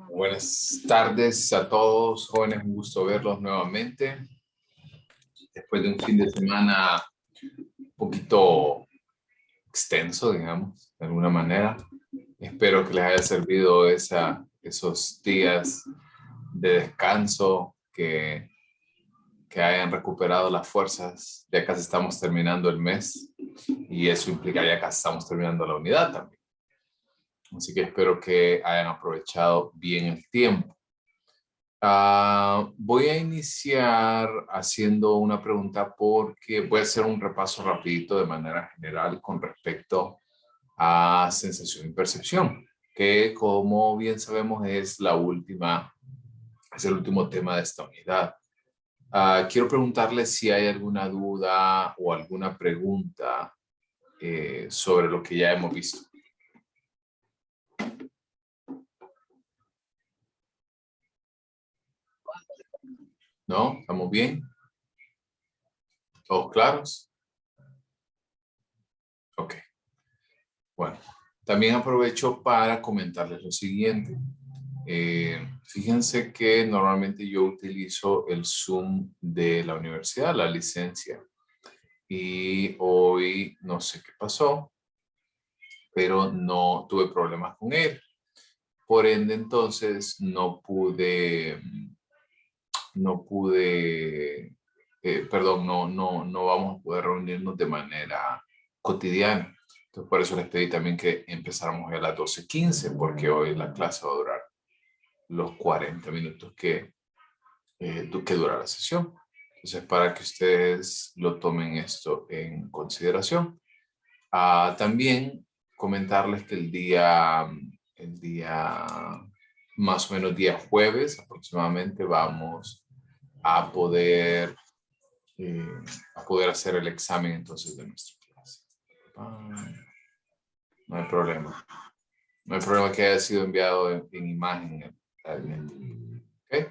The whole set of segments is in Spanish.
Buenas tardes a todos, jóvenes, un gusto verlos nuevamente. Después de un fin de semana un poquito extenso, digamos, de alguna manera. Espero que les haya servido esos días de descanso, que hayan recuperado las fuerzas. Ya casi estamos terminando el mes y eso implica ya casi estamos terminando la unidad también. Así que espero que hayan aprovechado bien el tiempo. Voy a iniciar haciendo una pregunta porque voy a hacer un repaso rapidito de manera general con respecto a sensación y percepción, que como bien sabemos es el último tema de esta unidad. Quiero preguntarles si hay alguna duda o alguna pregunta sobre lo que ya hemos visto. ¿No? ¿Estamos bien? ¿Todos claros? Ok. Bueno, también aprovecho para comentarles lo siguiente. Fíjense que normalmente yo utilizo el Zoom de la universidad, la licencia. Y hoy no sé qué pasó, pero no tuve problemas con él. Por ende, entonces no vamos a poder reunirnos de manera cotidiana. Entonces, por eso les pedí también que empezáramos a las 12:15, porque hoy la clase va a durar los 40 minutos que dura la sesión. Entonces, para que ustedes lo tomen esto en consideración. También comentarles que el día más o menos día jueves aproximadamente vamos a poder hacer el examen entonces de nuestra clase. No hay problema. No hay problema que haya sido enviado en imagen. ¿Okay?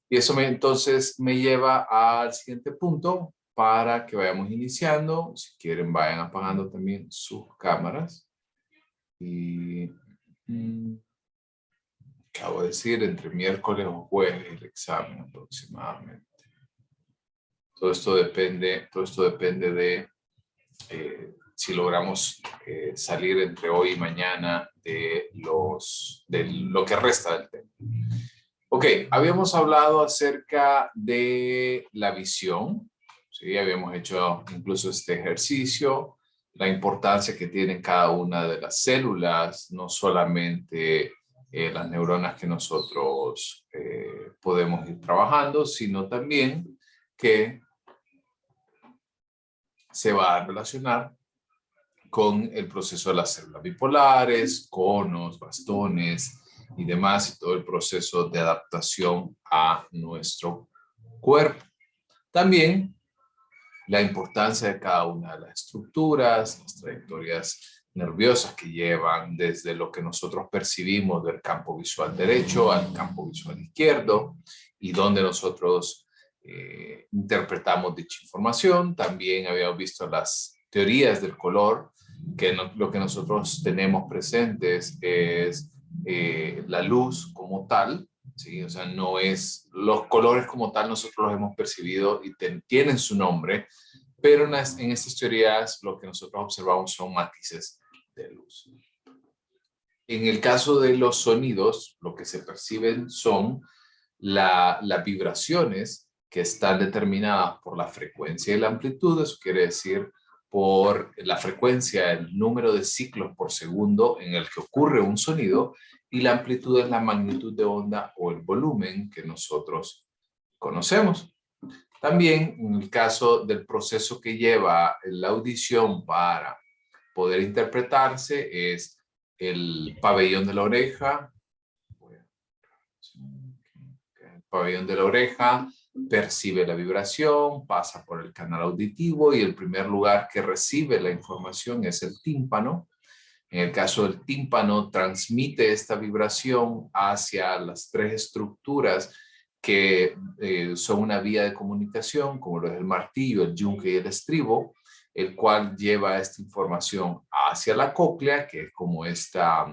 Y eso entonces me lleva al siguiente punto para que vayamos iniciando. Si quieren, vayan apagando también sus cámaras. Y acabo de decir, entre miércoles o jueves el examen aproximadamente. Todo esto depende de si logramos salir entre hoy y mañana de lo que resta del tema. Ok, habíamos hablado acerca de la visión, ¿sí? Habíamos hecho incluso este ejercicio, la importancia que tienen cada una de las células, no solamente las neuronas que nosotros podemos ir trabajando, sino también que se va a relacionar con el proceso de las células bipolares, conos, bastones y demás, y todo el proceso de adaptación a nuestro cuerpo. También la importancia de cada una de las estructuras, las trayectorias nerviosas que llevan desde lo que nosotros percibimos del campo visual derecho al campo visual izquierdo y donde nosotros interpretamos dicha información. También habíamos visto las teorías del color, que lo que nosotros tenemos presentes es la luz como tal, ¿sí? O sea, no es los colores como tal, nosotros los hemos percibido y tienen su nombre, pero en estas teorías lo que nosotros observamos son matices de luz. En el caso de los sonidos, lo que se perciben son las vibraciones que están determinadas por la frecuencia y la amplitud. Eso quiere decir por la frecuencia, el número de ciclos por segundo en el que ocurre un sonido, y la amplitud es la magnitud de onda o el volumen que nosotros conocemos. También en el caso del proceso que lleva la audición para poder interpretarse es el pabellón de la oreja. El pabellón de la oreja percibe la vibración, pasa por el canal auditivo y el primer lugar que recibe la información es el tímpano. En el caso del tímpano, transmite esta vibración hacia las tres estructuras que son una vía de comunicación, como lo es el martillo, el yunque y el estribo, el cual lleva esta información hacia la cóclea, que es como esta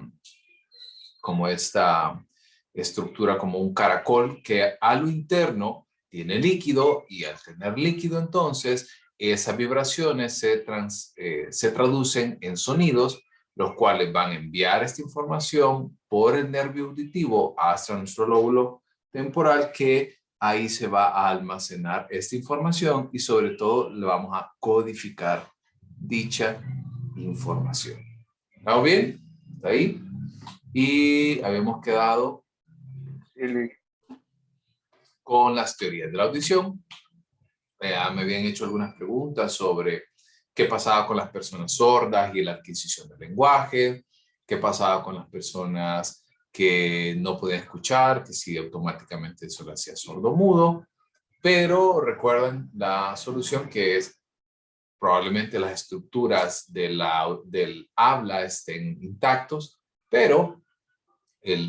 como esta estructura como un caracol que a lo interno tiene líquido y al tener líquido entonces esas vibraciones se traducen en sonidos, los cuales van a enviar esta información por el nervio auditivo hasta nuestro lóbulo temporal, que ahí se va a almacenar esta información y sobre todo le vamos a codificar dicha información. ¿Estamos bien? ¿Está ahí? Y habíamos quedado con las teorías de la audición. Me habían hecho algunas preguntas sobre qué pasaba con las personas sordas y la adquisición del lenguaje, qué pasaba con las personas que no podían escuchar, que si automáticamente eso lo hacía sordo-mudo, pero recuerden la solución, que es probablemente las estructuras del habla estén intactos, pero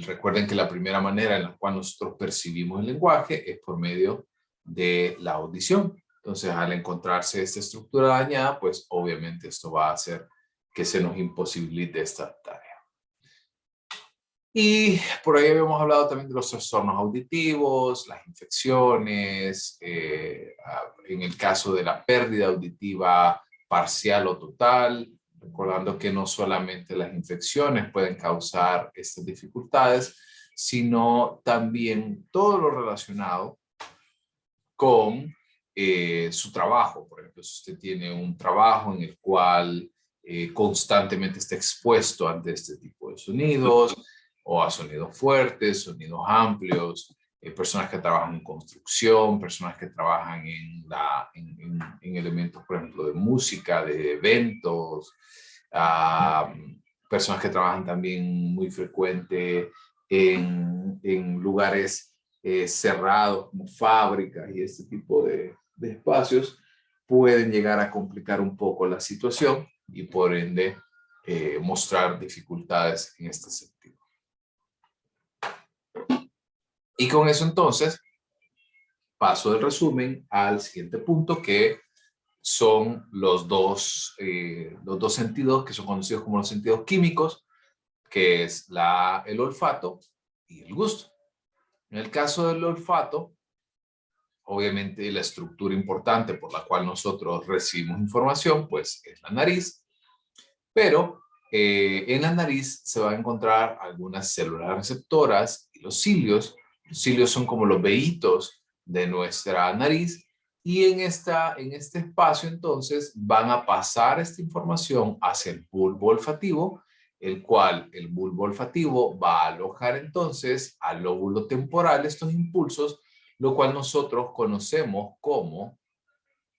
recuerden que la primera manera en la cual nosotros percibimos el lenguaje es por medio de la audición. Entonces, al encontrarse esta estructura dañada, pues obviamente esto va a hacer que se nos imposibilite esta tarea. Y por ahí habíamos hablado también de los trastornos auditivos, las infecciones, en el caso de la pérdida auditiva parcial o total, recordando que no solamente las infecciones pueden causar estas dificultades, sino también todo lo relacionado con su trabajo. Por ejemplo, si usted tiene un trabajo en el cual constantemente está expuesto ante este tipo de sonidos, o a sonidos fuertes, sonidos amplios, personas que trabajan en construcción, personas que trabajan en elementos, por ejemplo, de música, de eventos, personas que trabajan también muy frecuente en lugares cerrados como fábricas y este tipo de espacios, pueden llegar a complicar un poco la situación y por ende mostrar dificultades en este sentido. Y con eso entonces paso del resumen al siguiente punto, que son los dos sentidos que son conocidos como los sentidos químicos, que es el olfato y el gusto. En el caso del olfato, obviamente la estructura importante por la cual nosotros recibimos información, pues es la nariz, pero en la nariz se va a encontrar algunas células receptoras y los cilios. Los cilios son como los vellitos de nuestra nariz, y en este espacio entonces van a pasar esta información hacia el bulbo olfativo, el cual el bulbo olfativo va a alojar entonces al lóbulo temporal estos impulsos, lo cual nosotros conocemos como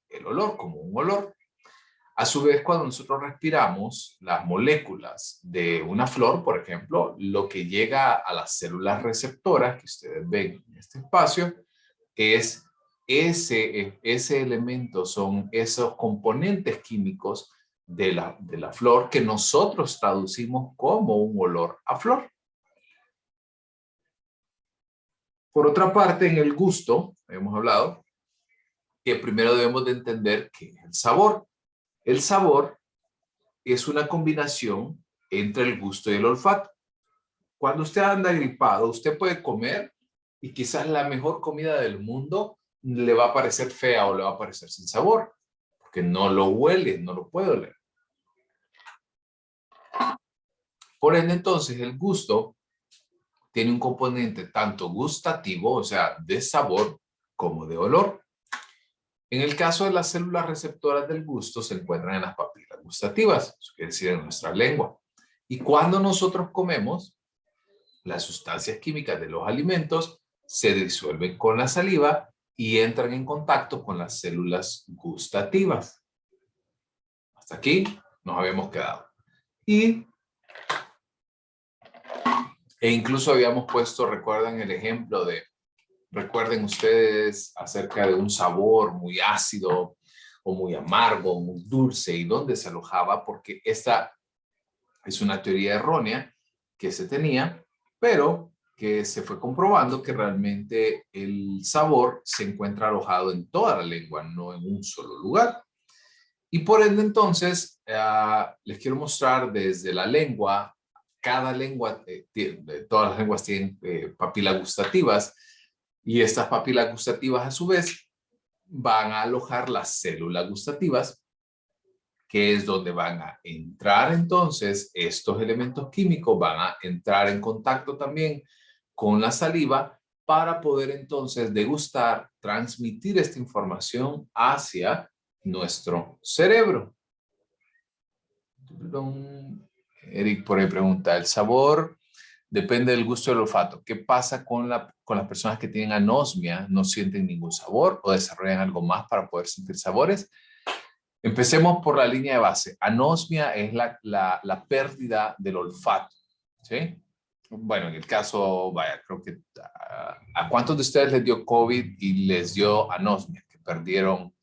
el olor, como un olor. A su vez, cuando nosotros respiramos, las moléculas de una flor, por ejemplo, lo que llega a las células receptoras que ustedes ven en este espacio es ese elemento, son esos componentes químicos de la flor que nosotros traducimos como un olor a flor. Por otra parte, en el gusto, hemos hablado que primero debemos de entender qué es el sabor. El sabor es una combinación entre el gusto y el olfato. Cuando usted anda gripado, usted puede comer y quizás la mejor comida del mundo le va a parecer fea o le va a parecer sin sabor, porque no lo huele, no lo puede oler. Por ende, entonces, el gusto tiene un componente tanto gustativo, o sea, de sabor, como de olor. En el caso de las células receptoras del gusto, se encuentran en las papilas gustativas, eso quiere decir en nuestra lengua. Y cuando nosotros comemos, las sustancias químicas de los alimentos se disuelven con la saliva y entran en contacto con las células gustativas. Hasta aquí nos habíamos quedado. E incluso habíamos puesto, recuerdan el ejemplo recuerden ustedes acerca de un sabor muy ácido o muy amargo, muy dulce, y dónde se alojaba, porque esta es una teoría errónea que se tenía, pero que se fue comprobando que realmente el sabor se encuentra alojado en toda la lengua, no en un solo lugar. Y por ende entonces les quiero mostrar desde la lengua cada lengua, todas las lenguas tienen papilas gustativas, y estas papilas gustativas a su vez van a alojar las células gustativas, que es donde van a entrar entonces estos elementos químicos, van a entrar en contacto también con la saliva para poder entonces degustar, transmitir esta información hacia nuestro cerebro. Eric por ahí pregunta, ¿el sabor depende del gusto del olfato? ¿Qué pasa con las personas que tienen anosmia? ¿No sienten ningún sabor o desarrollan algo más para poder sentir sabores? Empecemos por la línea de base. Anosmia es la pérdida del olfato, ¿sí? Bueno, en el caso, vaya, creo que ¿a cuántos de ustedes les dio COVID y les dio anosmia? Que perdieron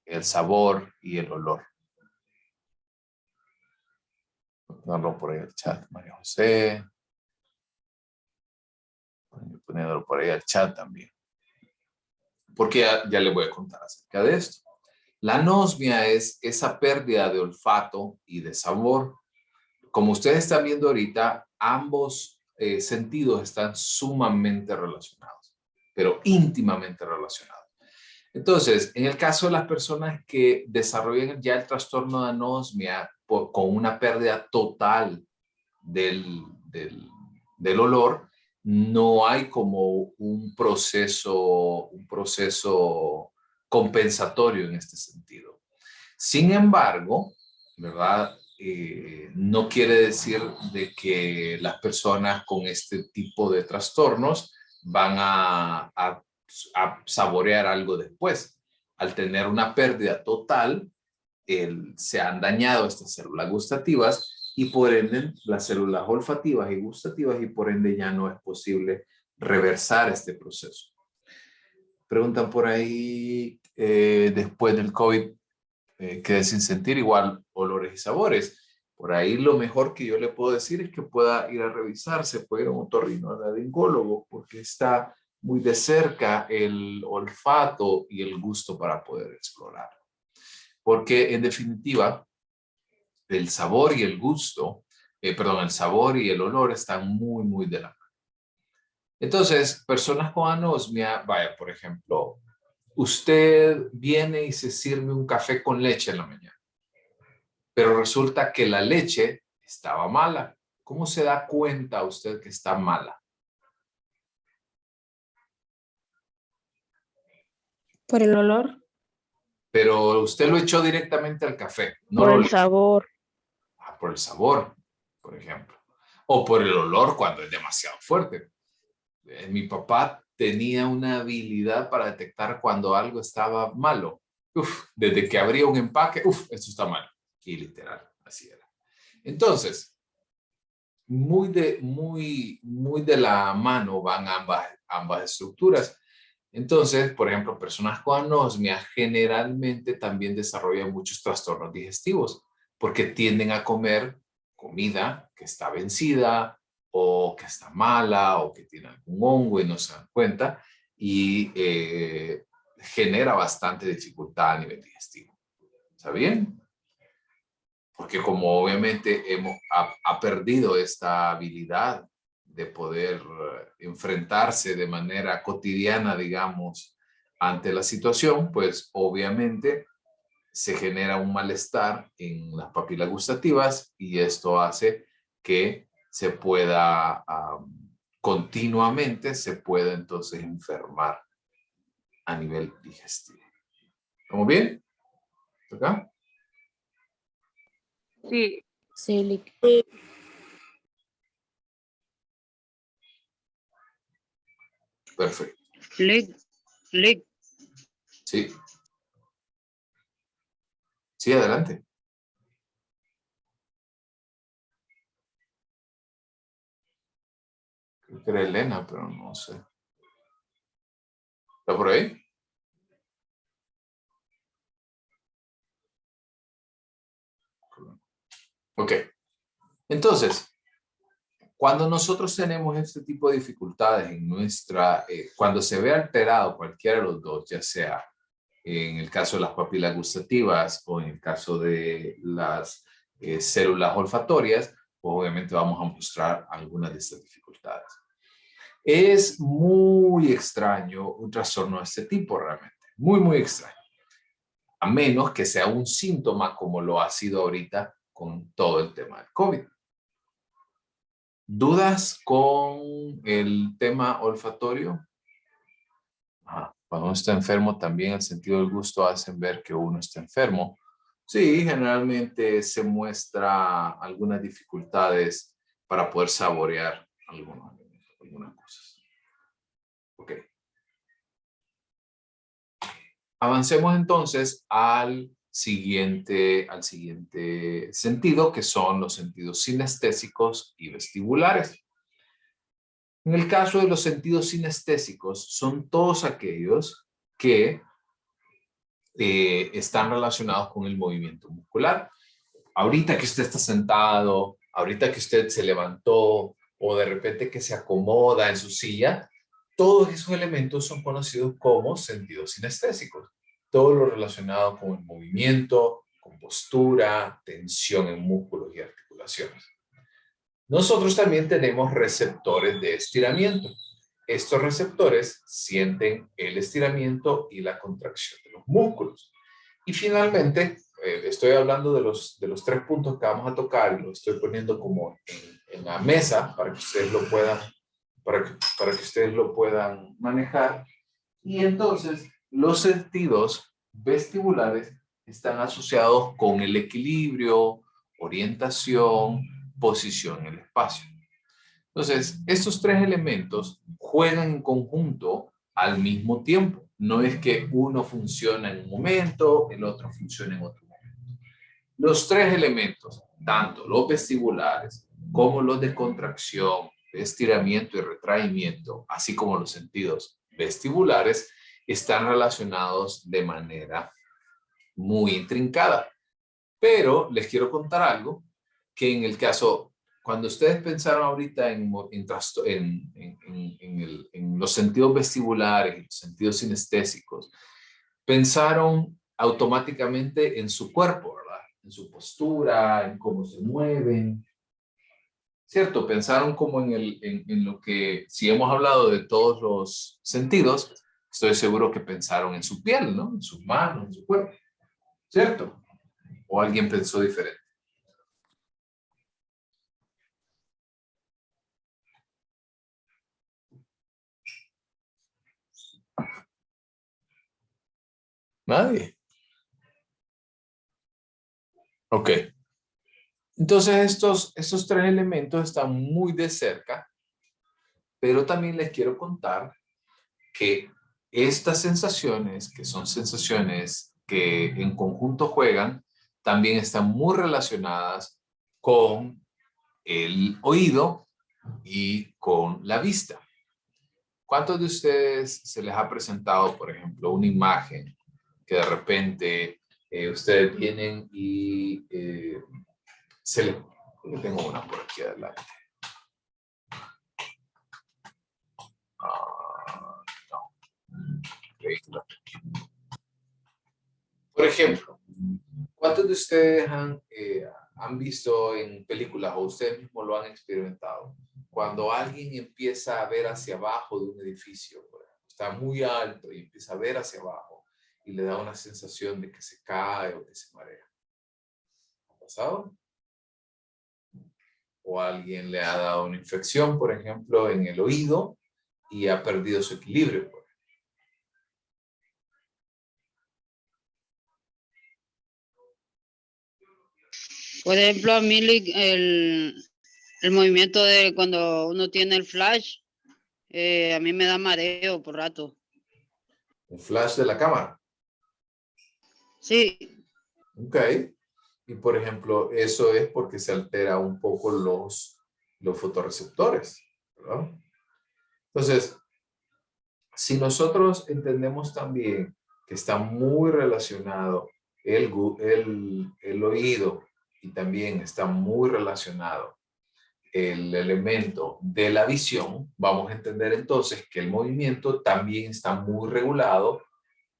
el sabor y el olor. Poniéndolo por ahí al chat, María José. Poniéndolo por ahí al chat también. Porque ya les voy a contar acerca de esto. La anosmia es esa pérdida de olfato y de sabor. Como ustedes están viendo ahorita, ambos sentidos están sumamente relacionados, pero íntimamente relacionados. Entonces, en el caso de las personas que desarrollan ya el trastorno de anosmia con una pérdida total del olor, no hay como un proceso compensatorio en este sentido. Sin embargo, ¿verdad? No quiere decir de que las personas con este tipo de trastornos van a saborear algo después. Al tener una pérdida total, se han dañado estas células gustativas y por ende las células olfativas y gustativas, y por ende ya no es posible reversar este proceso. Preguntan por ahí, después del COVID, quedé sin sentir igual olores y sabores. Por ahí lo mejor que yo le puedo decir es que pueda ir a revisarse, puede ir a un otorrinolaringólogo, porque está muy de cerca el olfato y el gusto para poder explorar. Porque en definitiva, el sabor y el gusto, el sabor y el olor están muy, muy de la mano. Entonces, personas con anosmia, vaya, por ejemplo, usted viene y se sirve un café con leche en la mañana, pero resulta que la leche estaba mala. ¿Cómo se da cuenta usted que está mala? Por el olor. Pero usted lo echó directamente al café. No Por lo el sabor. por el sabor, por ejemplo. O por el olor cuando es demasiado fuerte. Mi papá tenía una habilidad para detectar cuando algo estaba malo. Desde que abría un empaque, esto está malo. Y literal, así era. Entonces, muy de la mano van ambas estructuras. Entonces, por ejemplo, personas con anosmia generalmente también desarrollan muchos trastornos digestivos porque tienden a comer comida que está vencida o que está mala o que tiene algún hongo y no se dan cuenta, y genera bastante dificultad a nivel digestivo. ¿Está bien? Porque como obviamente ha perdido esta habilidad de poder enfrentarse de manera cotidiana, digamos, ante la situación, pues obviamente se genera un malestar en las papilas gustativas y esto hace que se pueda continuamente, se pueda entonces enfermar a nivel digestivo. ¿Estamos bien? ¿Acá? Sí. Sí. Perfecto. Lick. Sí. Sí, adelante. Creo que era Elena, pero no sé. ¿Está por ahí? Ok. Entonces, cuando nosotros tenemos este tipo de dificultades en cuando se ve alterado cualquiera de los dos, ya sea en el caso de las papilas gustativas o en el caso de las células olfatorias, obviamente vamos a mostrar algunas de estas dificultades. Es muy extraño un trastorno de este tipo realmente, muy, muy extraño. A menos que sea un síntoma como lo ha sido ahorita con todo el tema del COVID. ¿Dudas con el tema olfatorio? Cuando uno está enfermo, también el sentido del gusto hacen ver que uno está enfermo. Sí, generalmente se muestra algunas dificultades para poder saborear algunas cosas. Ok. Avancemos entonces al siguiente sentido, que son los sentidos sinestésicos y vestibulares. En el caso de los sentidos sinestésicos, son todos aquellos que están relacionados con el movimiento muscular. Ahorita que usted está sentado, ahorita que usted se levantó o de repente que se acomoda en su silla, todos esos elementos son conocidos como sentidos sinestésicos. Todo lo relacionado con el movimiento, con postura, tensión en músculos y articulaciones. Nosotros también tenemos receptores de estiramiento. Estos receptores sienten el estiramiento y la contracción de los músculos. Y finalmente, estoy hablando de los 3 puntos que vamos a tocar y lo estoy poniendo como en la mesa para que ustedes lo puedan, para que ustedes lo puedan manejar. Y entonces, los sentidos vestibulares están asociados con el equilibrio, orientación, posición en el espacio. Entonces, estos 3 elementos juegan en conjunto al mismo tiempo. No es que uno funciona en un momento, el otro funciona en otro momento. Los 3 elementos, tanto los vestibulares como los de contracción, de estiramiento y retraimiento, así como los sentidos vestibulares, están relacionados de manera muy intrincada. Pero les quiero contar algo, que en el caso, cuando ustedes pensaron ahorita en los sentidos vestibulares, en los sentidos sinestésicos, pensaron automáticamente en su cuerpo, ¿verdad? En su postura, en cómo se mueven, ¿cierto? Pensaron como en lo que, si hemos hablado de todos los sentidos, estoy seguro que pensaron en su piel, ¿no? En sus manos, en su cuerpo, ¿cierto? ¿O alguien pensó diferente? Nadie. Ok. Entonces estos 3 elementos están muy de cerca, pero también les quiero contar que estas sensaciones, que son sensaciones que en conjunto juegan, también están muy relacionadas con el oído y con la vista. ¿Cuántos de ustedes se les ha presentado, por ejemplo, una imagen que de repente ustedes vienen y yo tengo una por aquí adelante. No. Okay. Por ejemplo, ¿cuántos de ustedes han visto en películas o ustedes mismos lo han experimentado? Cuando alguien empieza a ver hacia abajo de un edificio, por ejemplo, está muy alto y empieza a ver hacia abajo y le da una sensación de que se cae o que se marea. ¿Ha pasado? O alguien le ha dado una infección, por ejemplo, en el oído y ha perdido su equilibrio. Por ejemplo, a mí el movimiento de cuando uno tiene el flash, a mí me da mareo por rato. Un flash de la cámara. Sí. Ok. Y por ejemplo, eso es porque se altera un poco los fotorreceptores, ¿verdad? Entonces, si nosotros entendemos también que está muy relacionado el oído y también está muy relacionado el elemento de la visión, vamos a entender entonces que el movimiento también está muy regulado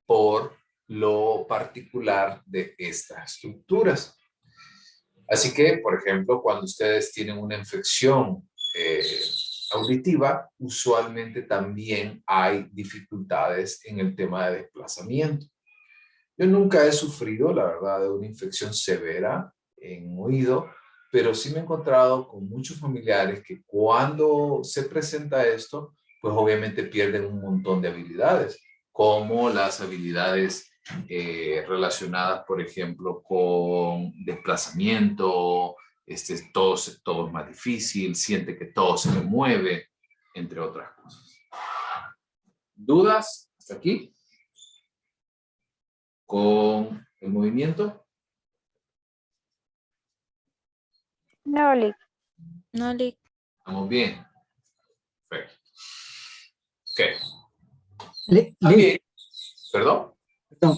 por lo particular de estas estructuras. Así que, por ejemplo, cuando ustedes tienen una infección auditiva, usualmente también hay dificultades en el tema de desplazamiento. Yo nunca he sufrido, la verdad, de una infección severa en oído, pero sí me he encontrado con muchos familiares que cuando se presenta esto, pues obviamente pierden un montón de habilidades, como las habilidades relacionadas, por ejemplo, con desplazamiento, todo es más difícil, siente que todo se le mueve, entre otras cosas. ¿Dudas hasta aquí con el movimiento? No, Lick. No, Lick. ¿Estamos bien? Perfecto. Ok. Lick, También, ¿perdón? perdón,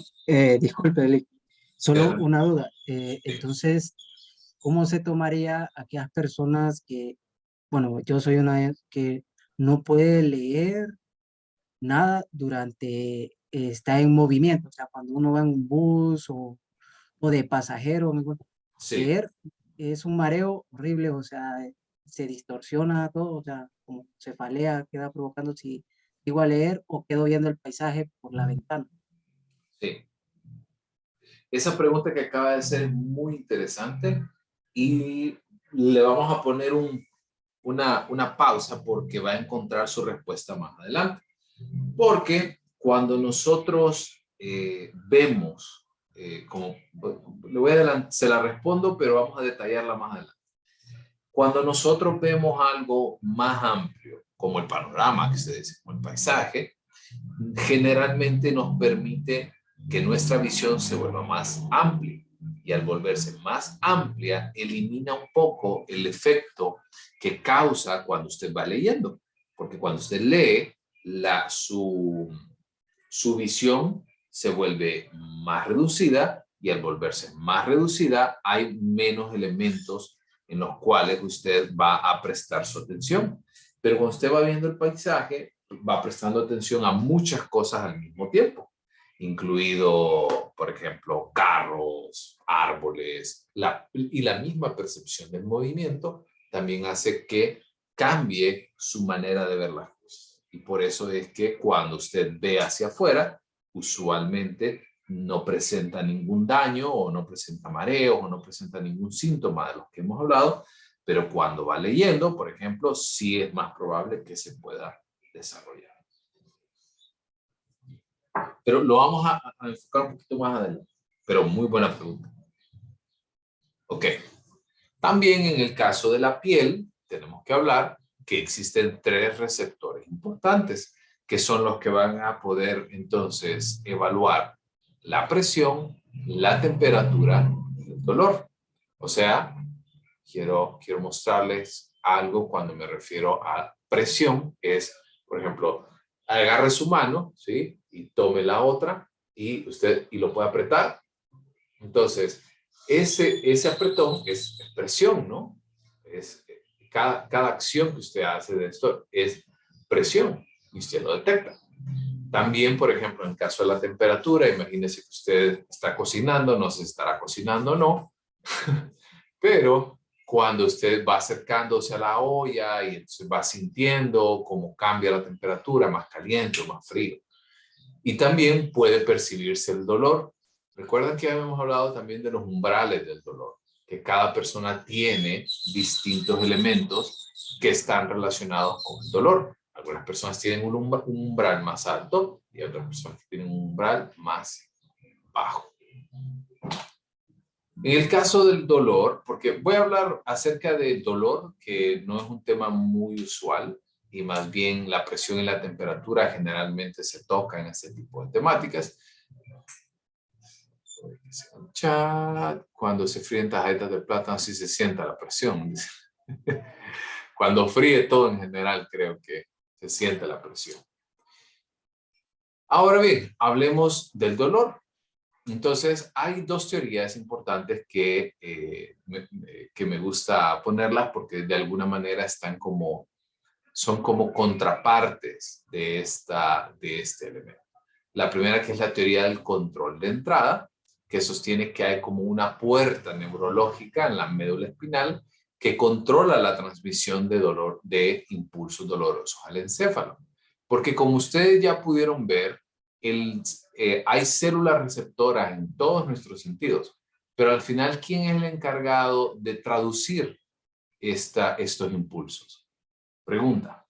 disculpe, Lick, solo Claro. una duda. Entonces, ¿cómo se tomaría a aquellas personas que, bueno, yo soy una que no puede leer nada durante, está en movimiento? O sea, cuando uno va en un bus o de pasajero, Sí. leer es un mareo horrible, o sea, se distorsiona todo, o sea, como cefalea, queda provocando si digo a leer o quedo viendo el paisaje por la ventana. Sí. Esa pregunta que acaba de ser es muy interesante y le vamos a poner una pausa porque va a encontrar su respuesta más adelante. Porque cuando nosotros vemos, como le voy a adelantar, se la respondo, pero vamos a detallarla más adelante. Cuando nosotros vemos algo más amplio, como el panorama que se dice, como el paisaje, generalmente nos permite que nuestra visión se vuelva más amplia. Y al volverse más amplia, elimina un poco el efecto que causa cuando usted va leyendo. Porque cuando usted lee, su visión se vuelve más reducida y al volverse más reducida, hay menos elementos en los cuales usted va a prestar su atención. Pero cuando usted va viendo el paisaje, va prestando atención a muchas cosas al mismo tiempo, incluido, por ejemplo, carros, árboles, y la misma percepción del movimiento también hace que cambie su manera de ver las cosas. Y por eso es que cuando usted ve hacia afuera, usualmente no presenta ningún daño o no presenta mareos o no presenta ningún síntoma de los que hemos hablado, pero cuando va leyendo, por ejemplo, sí es más probable que se pueda desarrollar. Pero lo vamos a enfocar un poquito más adelante. Pero muy buena pregunta. Ok. También en el caso de la piel, tenemos que hablar que existen 3 receptores importantes, que son los que van a poder entonces evaluar la presión, la temperatura y el dolor. O sea, quiero mostrarles algo cuando me refiero a presión, es, por ejemplo, agarre su mano, ¿sí? Y tome la otra y lo puede apretar. Entonces, ese apretón es presión, ¿no? Cada acción que usted hace de esto es presión y usted lo detecta. También, por ejemplo, en el caso de la temperatura, imagínese que usted está cocinando, no sé si estará cocinando o no, pero cuando usted va acercándose a la olla y entonces va sintiendo cómo cambia la temperatura, más caliente o más frío. Y también puede percibirse el dolor. Recuerden que habíamos hablado también de los umbrales del dolor, que cada persona tiene distintos elementos que están relacionados con el dolor. Algunas personas tienen un umbral más alto y otras personas tienen un umbral más bajo. En el caso del dolor, porque voy a hablar acerca del dolor, que no es un tema muy usual, y más bien la presión y la temperatura generalmente se tocan en este tipo de temáticas. Chat, cuando se fríen tarjetas de plátano, sí se sienta la presión. Cuando fríe todo en general, creo que se siente la presión. Ahora bien, hablemos del dolor. Entonces, hay 2 teorías importantes que me gusta ponerlas porque de alguna manera son como contrapartes de este elemento. La primera, que es la teoría del control de entrada, que sostiene que hay como una puerta neurológica en la médula espinal que controla la transmisión de dolor, de impulsos dolorosos al encéfalo. Porque como ustedes ya pudieron ver, hay células receptoras en todos nuestros sentidos, pero al final, ¿quién es el encargado de traducir estos impulsos? Pregunta.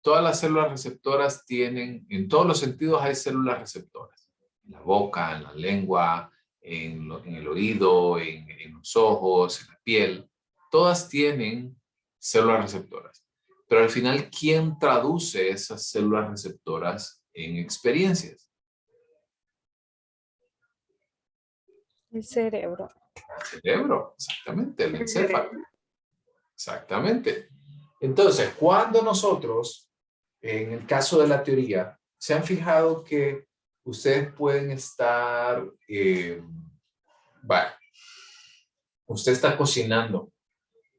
Todas las células receptoras tienen, en todos los sentidos hay células receptoras. En la boca, en la lengua, en el oído, en los ojos, en la piel. Todas tienen células receptoras. Pero al final, ¿quién traduce esas células receptoras en experiencias? El cerebro. El cerebro, exactamente, el encéfalo. Exactamente. Entonces, cuando nosotros, en el caso de la teoría, se han fijado que ustedes pueden estar, usted está cocinando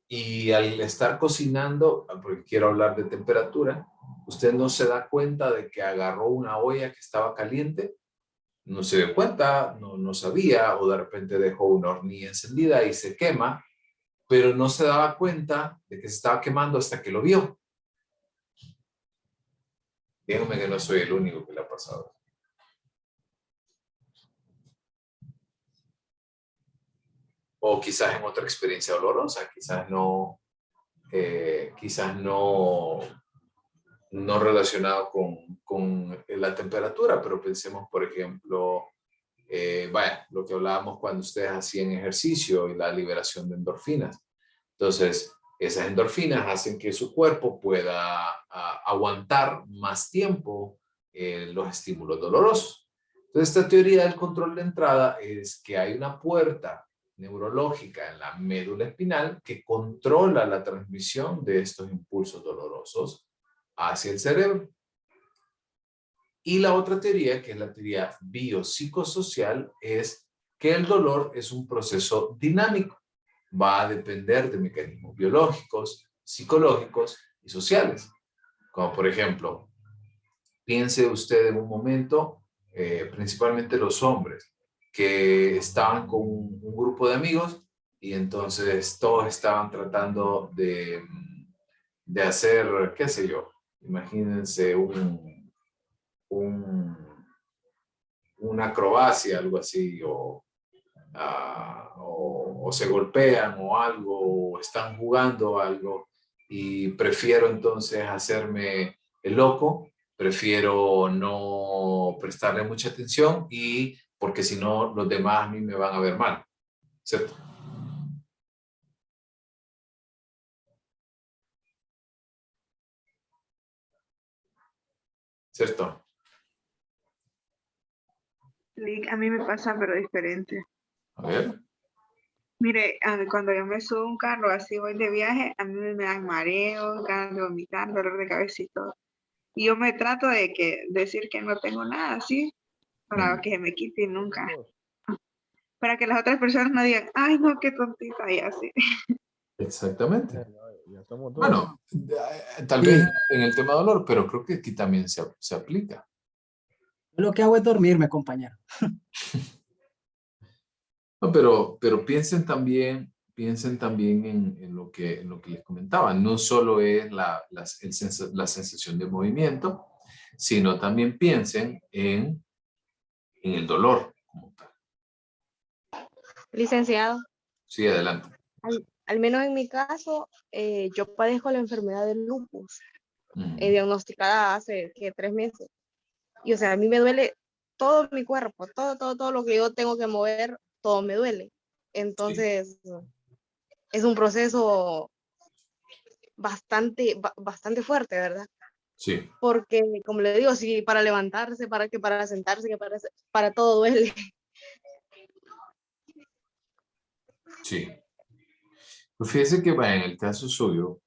y al estar cocinando, porque quiero hablar de temperatura, usted no se da cuenta de que agarró una olla que estaba caliente, no se dio cuenta, no sabía, o de repente dejó una hornilla encendida y se quema, pero no se daba cuenta de que se estaba quemando hasta que lo vio. Díganme que no soy el único que le ha pasado. O quizás en otra experiencia dolorosa, quizás no relacionado con la temperatura, pero pensemos, por ejemplo, lo que hablábamos cuando ustedes hacían ejercicio y la liberación de endorfinas. Entonces, esas endorfinas hacen que su cuerpo pueda aguantar más tiempo los estímulos dolorosos. Entonces, esta teoría del control de entrada es que hay una puerta neurológica en la médula espinal que controla la transmisión de estos impulsos dolorosos hacia el cerebro. Y la otra teoría, que es la teoría biopsicosocial, es que el dolor es un proceso dinámico. Va a depender de mecanismos biológicos, psicológicos y sociales. Como por ejemplo, piense usted en un momento, principalmente los hombres, que estaban con un grupo de amigos y entonces todos estaban tratando de hacer, qué sé yo, imagínense una acrobacia, algo así, o se golpean o algo, o están jugando algo, y prefiero entonces hacerme el loco, prefiero no prestarle mucha atención, y porque si no, los demás a mí me van a ver mal, ¿cierto? ¿Cierto? A mí me pasa, pero diferente. A ver. Mire, cuando yo me subo a un carro, así voy de viaje, a mí me dan mareos, ganas de vomitar, dolor de cabeza y todo. Y yo me trato de decir que no tengo nada así, para que se me quite nunca. Para que las otras personas no digan, ay, no, qué tontita, y así. Exactamente. Bueno, tal vez en el tema dolor, pero creo que aquí también se aplica. Lo que hago es dormirme, compañero. No, pero piensen también en lo que les comentaba. No solo es la sensación de movimiento, sino también piensen en el dolor como tal. Licenciado, Sí, adelante. al menos en mi caso, yo padezco la enfermedad del lupus, diagnosticada hace 3 meses. Y o sea, a mí me duele todo mi cuerpo, todo lo que yo tengo que mover, todo me duele. Entonces, es un proceso bastante fuerte, ¿verdad? Sí. Porque, como le digo, si para levantarse, para sentarse, para todo duele. Sí. Pues fíjese que en el caso suyo,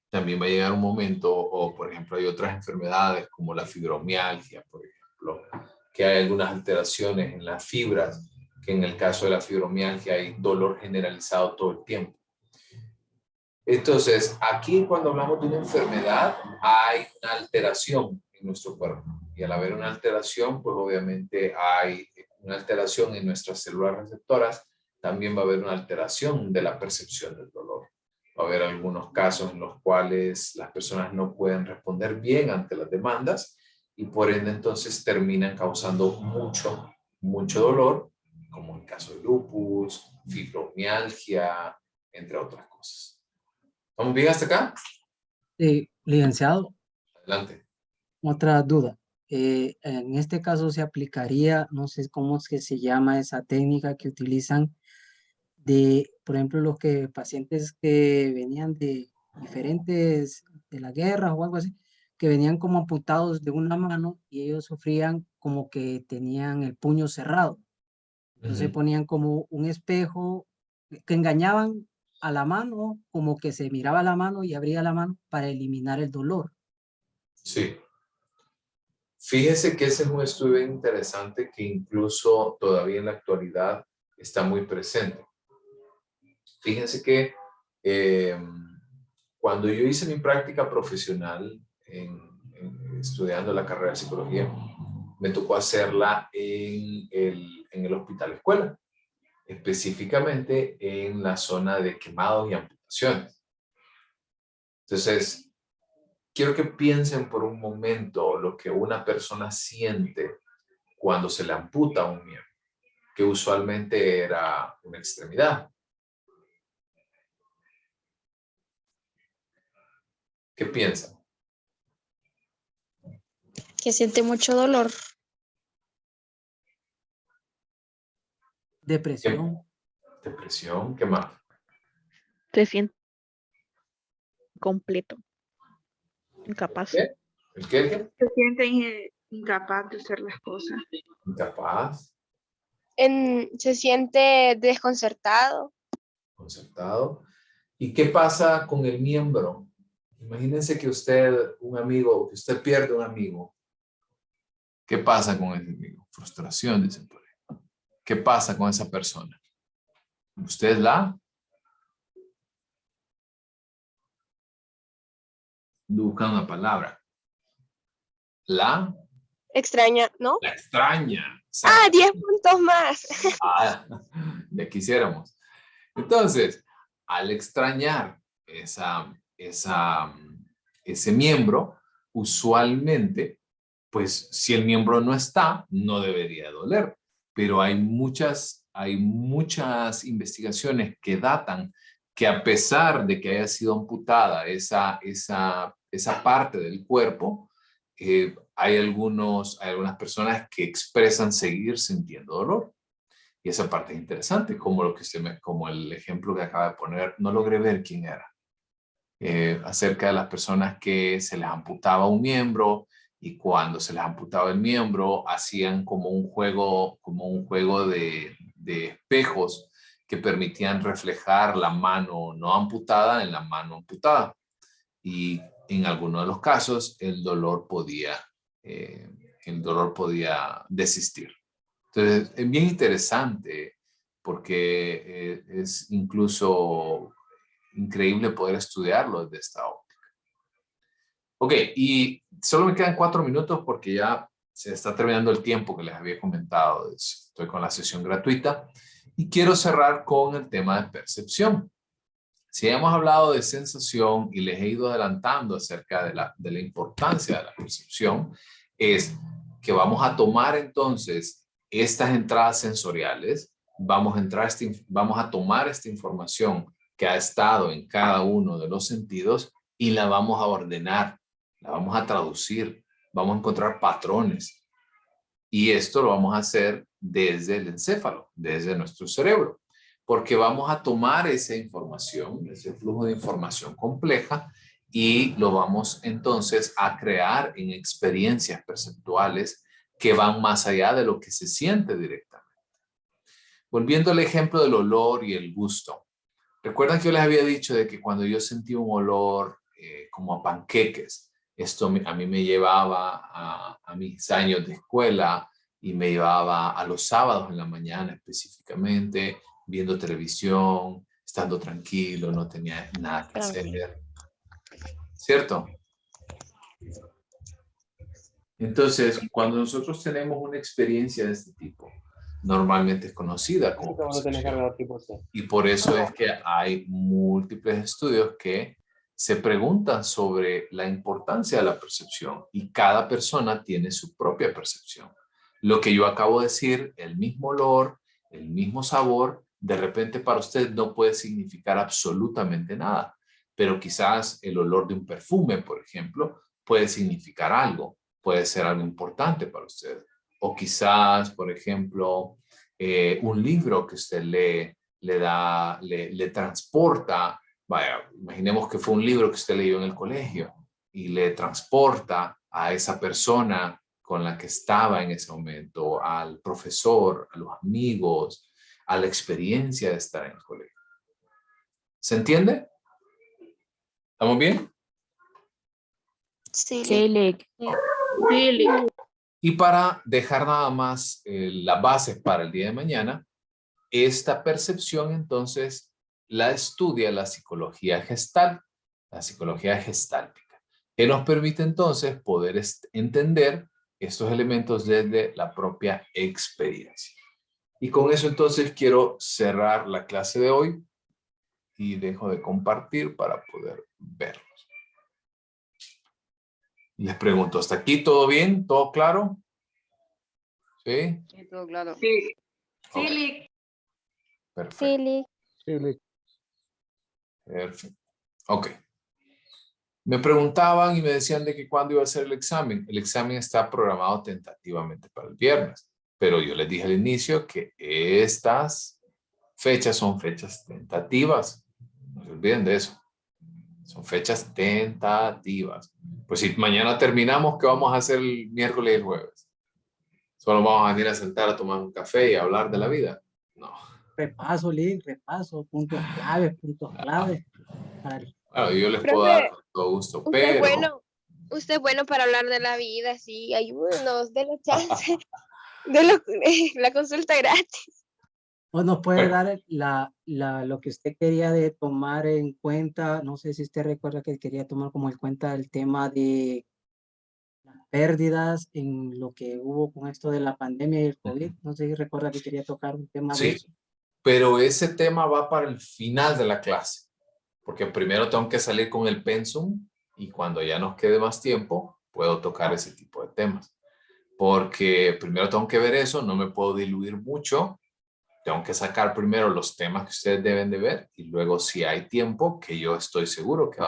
también va a llegar un momento, o por ejemplo hay otras enfermedades como la fibromialgia, por ejemplo, que hay algunas alteraciones en las fibras, que en el caso de la fibromialgia hay dolor generalizado todo el tiempo. Entonces, aquí cuando hablamos de una enfermedad, hay una alteración en nuestro cuerpo. Y al haber una alteración, pues obviamente hay una alteración en nuestras células receptoras. También va a haber una alteración de la percepción del dolor. Va a haber algunos casos en los cuales las personas no pueden responder bien ante las demandas y por ende entonces terminan causando mucho dolor, como el caso de lupus, fibromialgia, entre otras cosas. ¿Vamos bien hasta acá? Licenciado, Adelante. otra duda. En este caso se aplicaría, no sé cómo es que se llama esa técnica que utilizan de, por ejemplo, los pacientes que venían de diferentes, de la guerra o algo así, que venían como amputados de una mano y ellos sufrían como que tenían el puño cerrado. Entonces ponían como un espejo que engañaban a la mano, como que se miraba la mano y abría la mano para eliminar el dolor. Sí. Fíjese que ese es un estudio interesante que incluso todavía en la actualidad está muy presente. Fíjense que cuando yo hice mi práctica profesional estudiando la carrera de psicología, me tocó hacerla en el hospital escuela, específicamente en la zona de quemados y amputaciones. Entonces, quiero que piensen por un momento lo que una persona siente cuando se le amputa un miembro, que usualmente era una extremidad. ¿Qué piensan? Que siente mucho dolor. Depresión. Depresión, ¿qué más? Se siente completo, incapaz. ¿Qué? ¿El qué? ¿El qué? Se siente incapaz de hacer las cosas. Incapaz, Se siente desconcertado. concertado. ¿Y qué pasa con el miembro? Imagínense que usted, un amigo, que usted pierde un amigo. ¿Qué pasa con ese amigo? Frustración, dicen por ahí. ¿Qué pasa con esa persona? ¿Usted la? Busca una palabra. La Extraña, ¿no? extraña. Ah, 10 puntos más. Ah, ya quisiéramos. Entonces, al extrañar ese miembro, usualmente, pues si el miembro no está, no debería doler. Pero hay muchas investigaciones que datan que a pesar de que haya sido amputada esa parte del cuerpo, hay algunas personas que expresan seguir sintiendo dolor. Y esa parte es interesante, como el ejemplo que acaba de poner, no logré ver quién era. Acerca de las personas que se les amputaba un miembro y cuando se les amputaba el miembro hacían como un juego de espejos que permitían reflejar la mano no amputada en la mano amputada. Y en algunos de los casos el dolor podía desistir. Entonces, es bien interesante porque es incluso increíble poder estudiarlo desde esta óptica. Ok, y solo me quedan 4 minutos porque ya se está terminando el tiempo que les había comentado. Estoy con la sesión gratuita y quiero cerrar con el tema de percepción. Si hemos hablado de sensación y les he ido adelantando acerca de la importancia de la percepción, es que vamos a tomar entonces estas entradas sensoriales, vamos a tomar esta información que ha estado en cada uno de los sentidos y la vamos a ordenar, la vamos a traducir, vamos a encontrar patrones. Y esto lo vamos a hacer desde el encéfalo, desde nuestro cerebro, porque vamos a tomar esa información, ese flujo de información compleja, y lo vamos entonces a crear en experiencias perceptuales que van más allá de lo que se siente directamente. Volviendo al ejemplo del olor y el gusto. ¿Recuerdan que yo les había dicho de que cuando yo sentí un olor como a panqueques, esto a mí me llevaba a mis años de escuela y me llevaba a los sábados en la mañana específicamente, viendo televisión, estando tranquilo, no tenía nada que hacer. ¿Cierto? Entonces, cuando nosotros tenemos una experiencia de este tipo, normalmente es conocida como percepción. Y por eso es que hay múltiples estudios que se preguntan sobre la importancia de la percepción y cada persona tiene su propia percepción. Lo que yo acabo de decir, el mismo olor, el mismo sabor, de repente para usted no puede significar absolutamente nada, pero quizás el olor de un perfume, por ejemplo, puede significar algo, puede ser algo importante para usted. O quizás, por ejemplo, un libro que usted lee le transporta, vaya, imaginemos que fue un libro que usted leyó en el colegio y le transporta a esa persona con la que estaba en ese momento, al profesor, a los amigos, a la experiencia de estar en el colegio. ¿Se entiende? ¿Estamos bien? Sí. Y para dejar nada más las bases para el día de mañana, esta percepción entonces la estudia la psicología gestáltica, que nos permite entonces poder entender estos elementos desde la propia experiencia. Y con eso entonces quiero cerrar la clase de hoy y dejo de compartir para poder verlos. Les pregunto, ¿hasta aquí todo bien? ¿Todo claro? ¿Sí? Sí, todo claro. Sí. Ok. Sí, Perfecto. Sí. Perfecto. Ok. Me preguntaban y me decían de que cuándo iba a ser el examen. El examen está programado tentativamente para el viernes, pero yo les dije al inicio que estas fechas son fechas tentativas. No se olviden de eso. Son fechas tentativas. Pues si mañana terminamos, ¿qué vamos a hacer el miércoles y el jueves? ¿Solo vamos a venir a sentar a tomar un café y a hablar de la vida? No. Repaso, Link, repaso, puntos claves, Bueno, yo les puedo dar Profe, con todo gusto, usted es pero... bueno. Usted es bueno para hablar de la vida, sí, ayúdenos, de la chance, de la consulta gratis. O nos puede Bueno. dar lo que usted quería de tomar en cuenta, no sé si usted recuerda que quería tomar como en cuenta el tema de las pérdidas en lo que hubo con esto de la pandemia y el COVID, no sé si recuerda que quería tocar un tema de Sí, eso. pero ese tema va para el final de la clase, porque primero tengo que salir con el pensum y cuando ya nos quede más tiempo, puedo tocar ese tipo de temas. Porque primero tengo que ver eso, no me puedo diluir mucho, tengo que sacar primero los temas que ustedes deben de ver y luego si hay tiempo, que yo estoy seguro que va